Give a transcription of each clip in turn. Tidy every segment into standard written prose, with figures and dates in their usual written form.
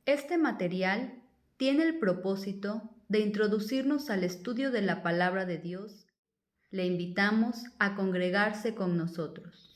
Este material tiene el propósito de introducirnos al estudio de la palabra de Dios. Le invitamos a congregarse con nosotros.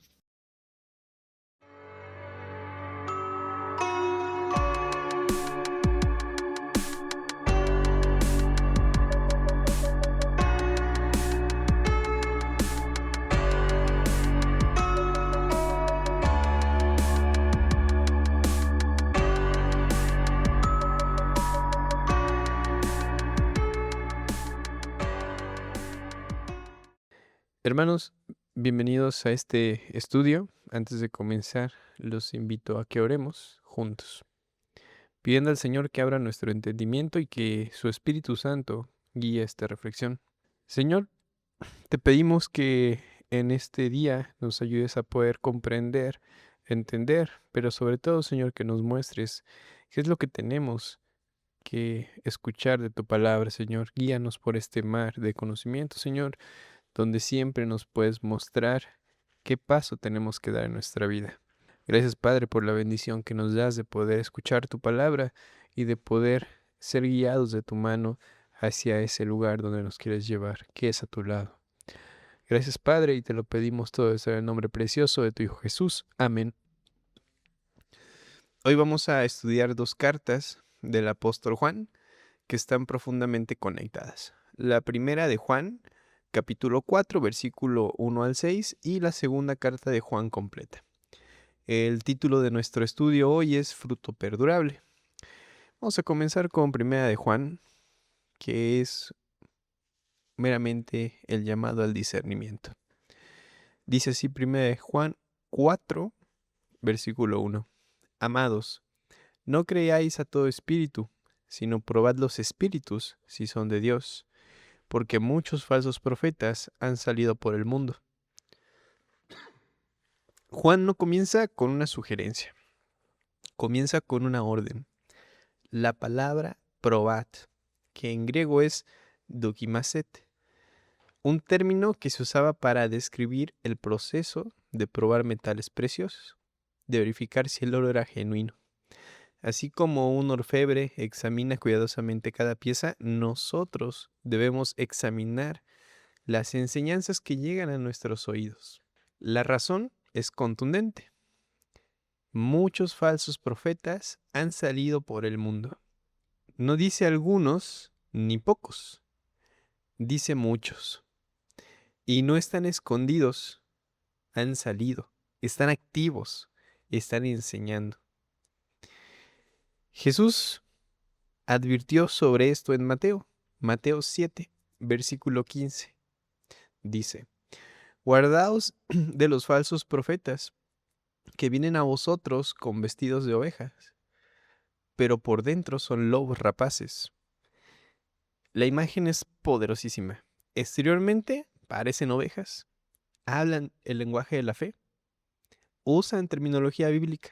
Hermanos, bienvenidos a este estudio. Antes de comenzar, los invito a que oremos juntos, pidiendo al Señor que abra nuestro entendimiento y que su Espíritu Santo guíe esta reflexión. Señor, te pedimos que en este día nos ayudes a poder comprender, entender, pero sobre todo, Señor, que nos muestres qué es lo que tenemos que escuchar de tu palabra, Señor. Guíanos por este mar de conocimiento, Señor, donde siempre nos puedes mostrar qué paso tenemos que dar en nuestra vida. Gracias, Padre, por la bendición que nos das de poder escuchar tu palabra y de poder ser guiados de tu mano hacia ese lugar donde nos quieres llevar, que es a tu lado. Gracias, Padre, y te lo pedimos todo eso en el nombre precioso de tu Hijo Jesús. Amén. Hoy vamos a estudiar dos cartas del apóstol Juan que están profundamente conectadas. La primera de Juan, capítulo 4, versículo 1 al 6, y la segunda carta de Juan completa. El título de nuestro estudio hoy es Fruto Perdurable. Vamos a comenzar con primera de Juan, que es meramente el llamado al discernimiento. Dice así primera de Juan 4, versículo 1. Amados, no creáis a todo espíritu, sino probad los espíritus si son de Dios, porque muchos falsos profetas han salido por el mundo. Juan no comienza con una sugerencia, comienza con una orden. La palabra probad, que en griego es dokimaset, un término que se usaba para describir el proceso de probar metales preciosos, de verificar si el oro era genuino. Así como un orfebre examina cuidadosamente cada pieza, nosotros debemos examinar las enseñanzas que llegan a nuestros oídos. La razón es contundente. Muchos falsos profetas han salido por el mundo. No dice algunos ni pocos, dice muchos. Y no están escondidos, han salido, están activos, están enseñando. Jesús advirtió sobre esto en Mateo 7, versículo 15. Dice: guardaos de los falsos profetas, que vienen a vosotros con vestidos de ovejas, pero por dentro son lobos rapaces. La imagen es poderosísima. Exteriormente parecen ovejas, hablan el lenguaje de la fe, usan terminología bíblica,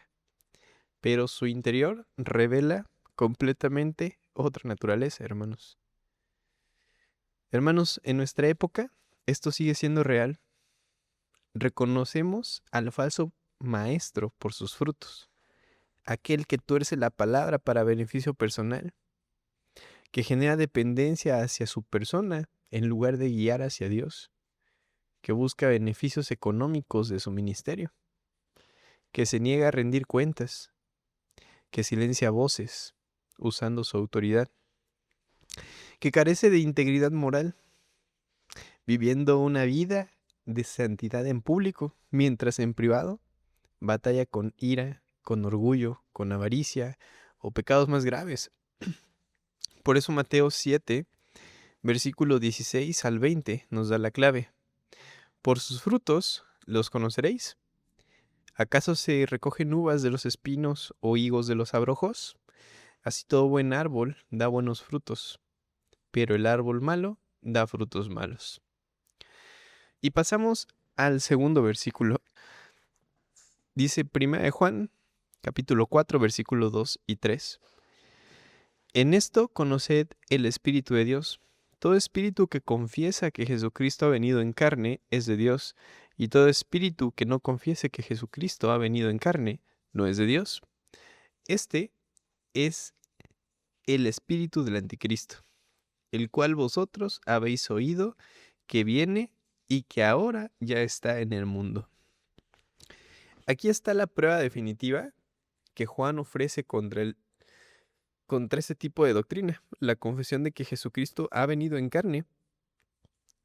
pero su interior revela completamente otra naturaleza, hermanos. Hermanos, en nuestra época esto sigue siendo real. Reconocemos al falso maestro por sus frutos, aquel que tuerce la palabra para beneficio personal, que genera dependencia hacia su persona en lugar de guiar hacia Dios, que busca beneficios económicos de su ministerio, que se niega a rendir cuentas, que silencia voces usando su autoridad, que carece de integridad moral, viviendo una vida de santidad en público, mientras en privado batalla con ira, con orgullo, con avaricia o pecados más graves. Por eso Mateo 7, versículo 16 al 20 nos da la clave. Por sus frutos los conoceréis. ¿Acaso se recogen uvas de los espinos o higos de los abrojos? Así todo buen árbol da buenos frutos, pero el árbol malo da frutos malos. Y pasamos al segundo versículo. Dice 1 de Juan, capítulo 4, versículo 2 y 3. En esto conoced el Espíritu de Dios. Todo espíritu que confiesa que Jesucristo ha venido en carne es de Dios, y todo espíritu que no confiese que Jesucristo ha venido en carne no es de Dios. Este es el espíritu del anticristo, el cual vosotros habéis oído que viene y que ahora ya está en el mundo. Aquí está la prueba definitiva que Juan ofrece contra este tipo de doctrina, la confesión de que Jesucristo ha venido en carne.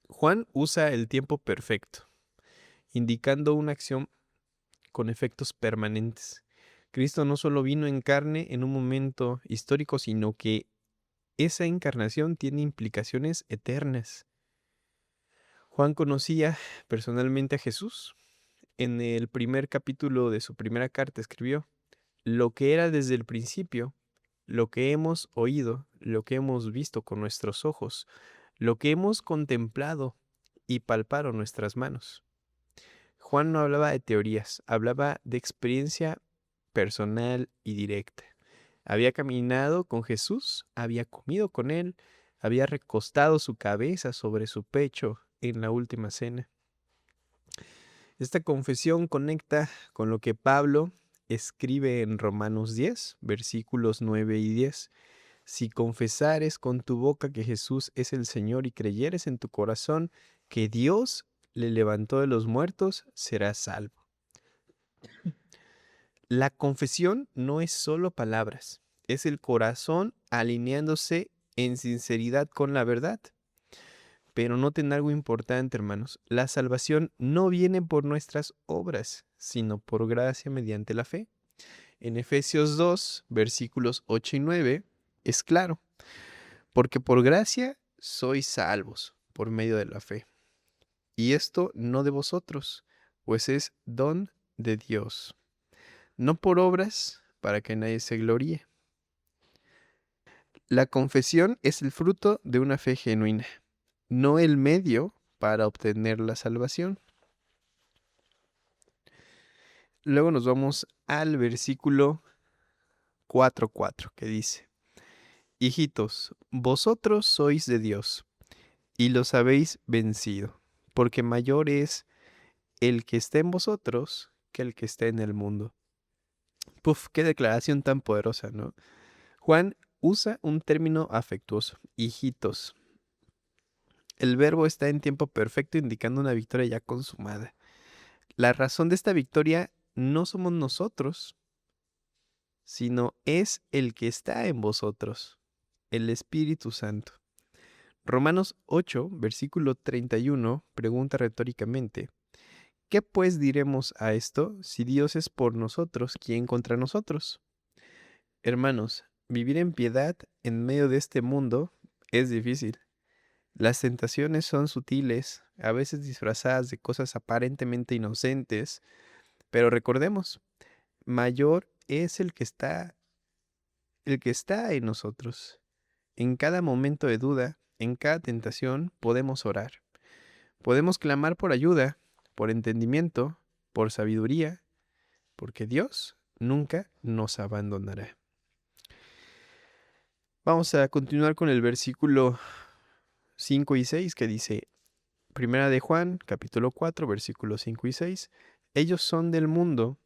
Juan usa el tiempo perfecto, indicando una acción con efectos permanentes. Cristo no solo vino en carne en un momento histórico, sino que esa encarnación tiene implicaciones eternas. Juan conocía personalmente a Jesús. En el primer capítulo de su primera carta escribió: lo que era desde el principio, lo que hemos oído, lo que hemos visto con nuestros ojos, lo que hemos contemplado y palparon nuestras manos. Juan no hablaba de teorías, hablaba de experiencia personal y directa. Había caminado con Jesús, había comido con él, había recostado su cabeza sobre su pecho en la última cena. Esta confesión conecta con lo que Pablo escribe en Romanos 10, versículos 9 y 10. Si confesares con tu boca que Jesús es el Señor y creyeres en tu corazón que Dios le levantó de los muertos, serás salvo. La confesión no es solo palabras, es el corazón alineándose en sinceridad con la verdad. Pero noten algo importante, hermanos. La salvación no viene por nuestras obras, sino por gracia mediante la fe. En Efesios 2, versículos 8 y 9, es claro: porque por gracia sois salvos por medio de la fe. Y esto no de vosotros, pues es don de Dios, no por obras, para que nadie se gloríe. La confesión es el fruto de una fe genuina, no el medio para obtener la salvación. Luego nos vamos al versículo 4:4, que dice: hijitos, vosotros sois de Dios, y los habéis vencido, porque mayor es el que está en vosotros que el que está en el mundo. Puf, qué declaración tan poderosa, ¿no? Juan usa un término afectuoso: hijitos. El verbo está en tiempo perfecto, indicando una victoria ya consumada. La razón de esta victoria no somos nosotros, sino es el que está en vosotros, el Espíritu Santo. Romanos 8, versículo 31, pregunta retóricamente: ¿qué pues diremos a esto? Si Dios es por nosotros, ¿quién contra nosotros? Hermanos, vivir en piedad en medio de este mundo es difícil. Las tentaciones son sutiles, a veces disfrazadas de cosas aparentemente inocentes, pero recordemos, mayor es el que está en nosotros. En cada momento de duda, en cada tentación, podemos orar. Podemos clamar por ayuda, por entendimiento, por sabiduría, porque Dios nunca nos abandonará. Vamos a continuar con el versículo 5 y 6, que dice: Primera de Juan, capítulo 4, versículos 5 y 6. Ellos son del mundo,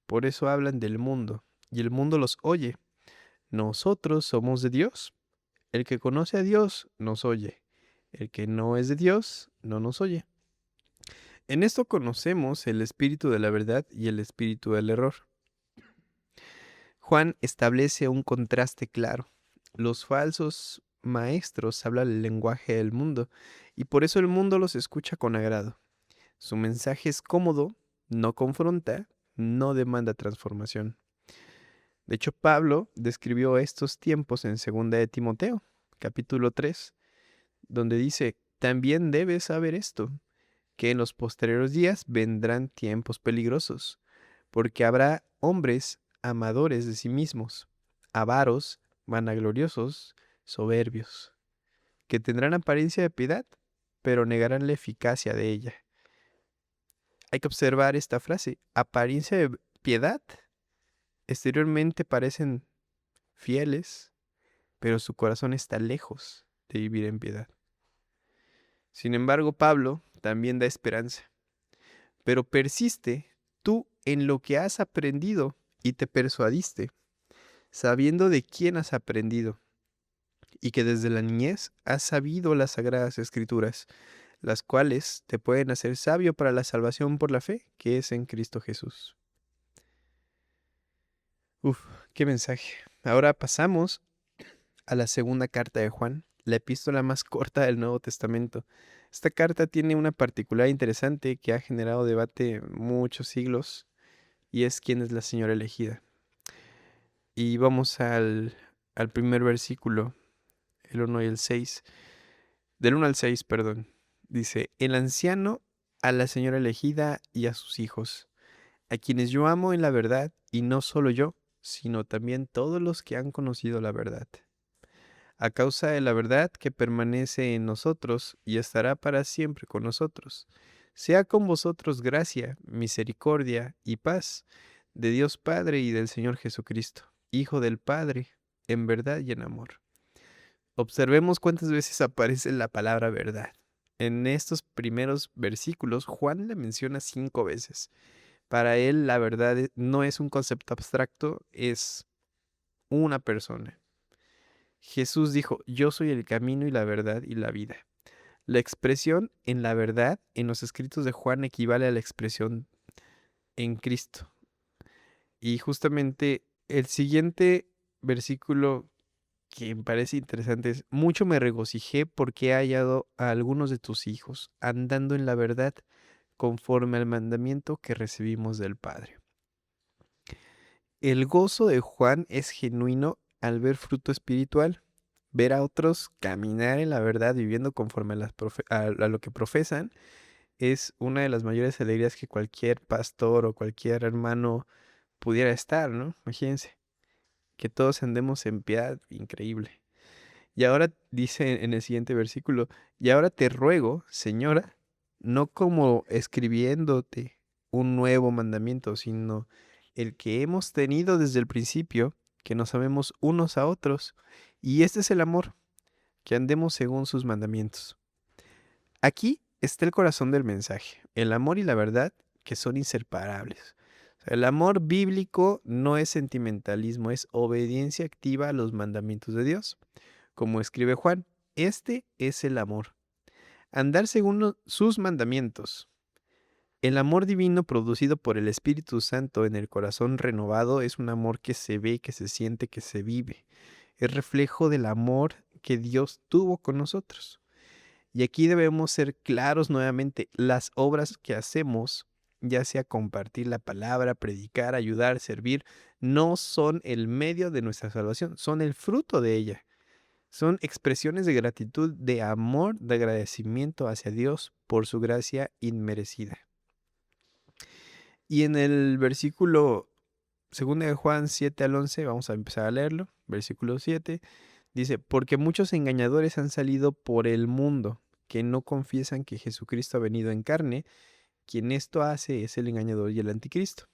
por eso hablan del mundo, y el mundo los oye. Nosotros somos de Dios. El que conoce a Dios nos oye. El que no es de Dios no nos oye. En esto conocemos el espíritu de la verdad y el espíritu del error. Juan establece un contraste claro. Los falsos maestros hablan el lenguaje del mundo, y por eso el mundo los escucha con agrado. Su mensaje es cómodo, no confronta, no demanda transformación. De hecho, Pablo describió estos tiempos en 2 de Timoteo, capítulo 3, donde dice: también debes saber esto, que en los posteriores días vendrán tiempos peligrosos, porque habrá hombres amadores de sí mismos, avaros, vanagloriosos, soberbios, que tendrán apariencia de piedad, pero negarán la eficacia de ella. Hay que observar esta frase: apariencia de piedad. Exteriormente parecen fieles, pero su corazón está lejos de vivir en piedad. Sin embargo, Pablo también da esperanza. Pero persiste tú en lo que has aprendido y te persuadiste, sabiendo de quién has aprendido, y que desde la niñez has sabido las sagradas escrituras, las cuales te pueden hacer sabio para la salvación por la fe que es en Cristo Jesús. Uf, qué mensaje. Ahora pasamos a la segunda carta de Juan, la epístola más corta del Nuevo Testamento. Esta carta tiene una particularidad interesante que ha generado debate muchos siglos, y es quién es la señora elegida. Y vamos al primer versículo, el 1 y el 6. Del 1 al 6, perdón. Dice, el anciano a la señora elegida y a sus hijos, a quienes yo amo en la verdad, y no solo yo, sino también todos los que han conocido la verdad. A causa de la verdad que permanece en nosotros y estará para siempre con nosotros. Sea con vosotros gracia, misericordia y paz de Dios Padre y del Señor Jesucristo, Hijo del Padre, en verdad y en amor. Observemos cuántas veces aparece la palabra verdad. En estos primeros versículos, Juan la menciona 5 veces. Para él, la verdad no es un concepto abstracto, es una persona. Jesús dijo, yo soy el camino y la verdad y la vida. La expresión en la verdad en los escritos de Juan equivale a la expresión en Cristo. Y justamente el siguiente versículo que me parece interesante es, mucho me regocijé porque he hallado a algunos de tus hijos andando en la verdad conforme al mandamiento que recibimos del Padre. El gozo de Juan es genuino al ver fruto espiritual. Ver a otros caminar en la verdad, viviendo conforme a lo que profesan, es una de las mayores alegrías que cualquier pastor o cualquier hermano pudiera estar, ¿no? Imagínense, que todos andemos en piedad, increíble. Y ahora dice en el siguiente versículo, y ahora te ruego, Señora, no como escribiéndote un nuevo mandamiento, sino el que hemos tenido desde el principio, que nos amemos unos a otros, y este es el amor, que andemos según sus mandamientos. Aquí está el corazón del mensaje, el amor y la verdad que son inseparables. O sea, el amor bíblico no es sentimentalismo, es obediencia activa a los mandamientos de Dios. Como escribe Juan, este es el amor. Andar según sus mandamientos. El amor divino producido por el Espíritu Santo en el corazón renovado es un amor que se ve, que se siente, que se vive. Es reflejo del amor que Dios tuvo con nosotros. Y aquí debemos ser claros nuevamente, las obras que hacemos, ya sea compartir la palabra, predicar, ayudar, servir, no son el medio de nuestra salvación, son el fruto de ella. Son expresiones de gratitud, de amor, de agradecimiento hacia Dios por su gracia inmerecida. Y en el versículo 2 de Juan 7 al 11, vamos a empezar a leerlo, versículo 7, dice, porque muchos engañadores han salido por el mundo, que no confiesan que Jesucristo ha venido en carne, quien esto hace es el engañador y el anticristo.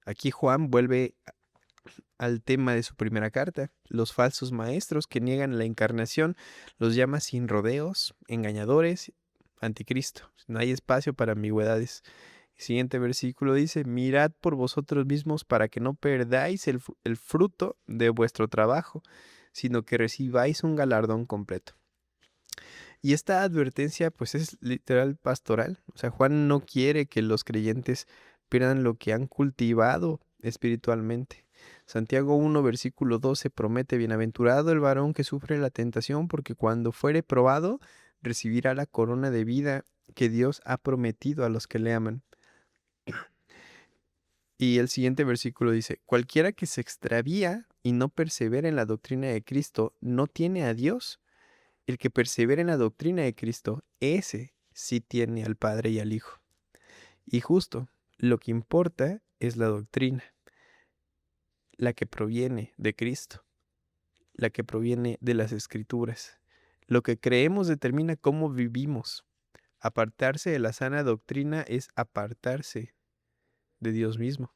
Aquí Juan vuelve al tema de su primera carta. Los falsos maestros que niegan la encarnación los llama sin rodeos, engañadores, anticristo. No hay espacio para ambigüedades. El siguiente versículo dice, mirad por vosotros mismos para que no perdáis el fruto de vuestro trabajo, sino que recibáis un galardón completo. Y esta advertencia pues es literal pastoral. O sea, Juan no quiere que los creyentes pierdan lo que han cultivado espiritualmente. Santiago 1, versículo 12 promete, bienaventurado el varón que sufre la tentación, porque cuando fuere probado, recibirá la corona de vida que Dios ha prometido a los que le aman. Y el siguiente versículo dice, cualquiera que se extravía y no persevera en la doctrina de Cristo, no tiene a Dios. El que persevera en la doctrina de Cristo, ese sí tiene al Padre y al Hijo. Y justo, lo que importa es la doctrina, la que proviene de Cristo, la que proviene de las Escrituras. Lo que creemos determina cómo vivimos. Apartarse de la sana doctrina es apartarse de Dios mismo.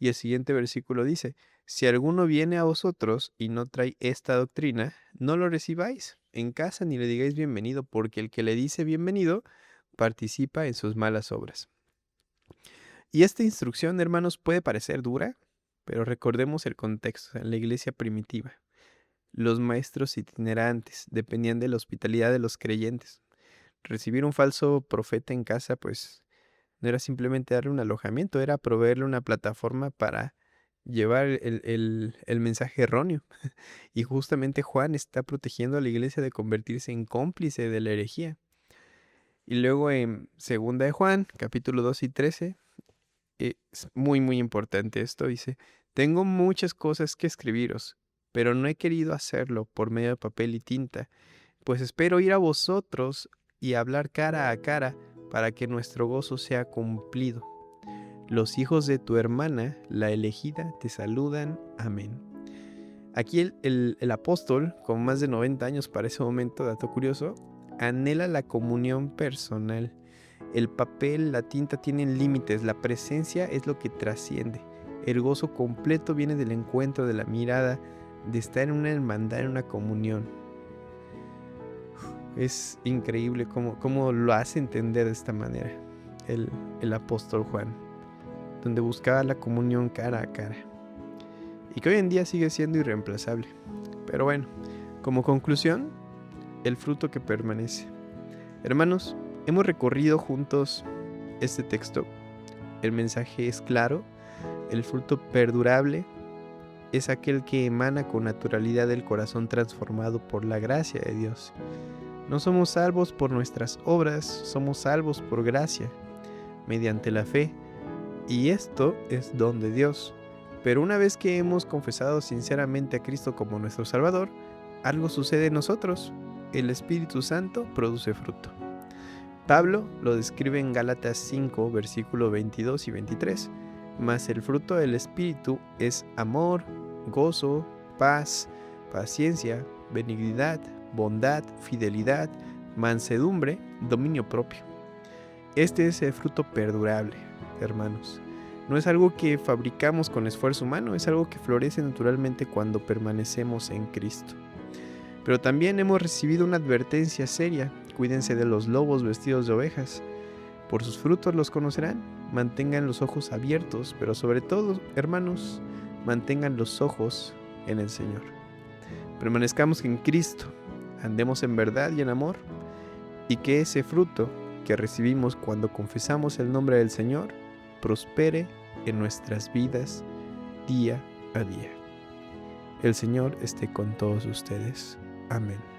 Y el siguiente versículo dice, si alguno viene a vosotros y no trae esta doctrina, no lo recibáis en casa ni le digáis bienvenido, porque el que le dice bienvenido participa en sus malas obras. Y esta instrucción, hermanos, puede parecer dura, Pero recordemos el contexto, en la iglesia primitiva. Los maestros itinerantes dependían de la hospitalidad de los creyentes. Recibir un falso profeta en casa, pues, no era simplemente darle un alojamiento, era proveerle una plataforma para llevar el mensaje erróneo. Y justamente Juan está protegiendo a la iglesia de convertirse en cómplice de la herejía. Y luego en 2 de Juan, capítulo 2 y 13, es muy, muy importante esto. Dice, tengo muchas cosas que escribiros, pero no he querido hacerlo por medio de papel y tinta, pues espero ir a vosotros y hablar cara a cara para que nuestro gozo sea cumplido. Los hijos de tu hermana, la elegida, te saludan. Amén. Aquí el apóstol, con más de 90 años para ese momento, dato curioso, anhela la comunión personal. El papel, la tinta tienen límites, la presencia es lo que trasciende. El gozo completo viene del encuentro, de la mirada, de estar en una hermandad, en una comunión. Es increíble cómo lo hace entender de esta manera el apóstol Juan, donde buscaba la comunión cara a cara. Y que hoy en día sigue siendo irreemplazable. Pero bueno, como conclusión, el fruto que permanece. Hermanos, hemos recorrido juntos este texto. El mensaje es claro. El fruto perdurable es aquel que emana con naturalidad del corazón transformado por la gracia de Dios. No somos salvos por nuestras obras, somos salvos por gracia, mediante la fe. Y esto es don de Dios. Pero una vez que hemos confesado sinceramente a Cristo como nuestro Salvador, algo sucede en nosotros. El Espíritu Santo produce fruto. Pablo lo describe en Gálatas 5, versículos 22 y 23. Mas el fruto del Espíritu es amor, gozo, paz, paciencia, benignidad, bondad, fidelidad, mansedumbre, dominio propio. Este es el fruto perdurable, hermanos. No es algo que fabricamos con esfuerzo humano, es algo que florece naturalmente cuando permanecemos en Cristo. Pero también hemos recibido una advertencia seria. Cuídense de los lobos vestidos de ovejas. Por sus frutos los conocerán. Mantengan los ojos abiertos, pero sobre todo, hermanos, mantengan los ojos en el Señor. Permanezcamos en Cristo, andemos en verdad y en amor, y que ese fruto que recibimos cuando confesamos el nombre del Señor prospere en nuestras vidas día a día. El Señor esté con todos ustedes. Amén.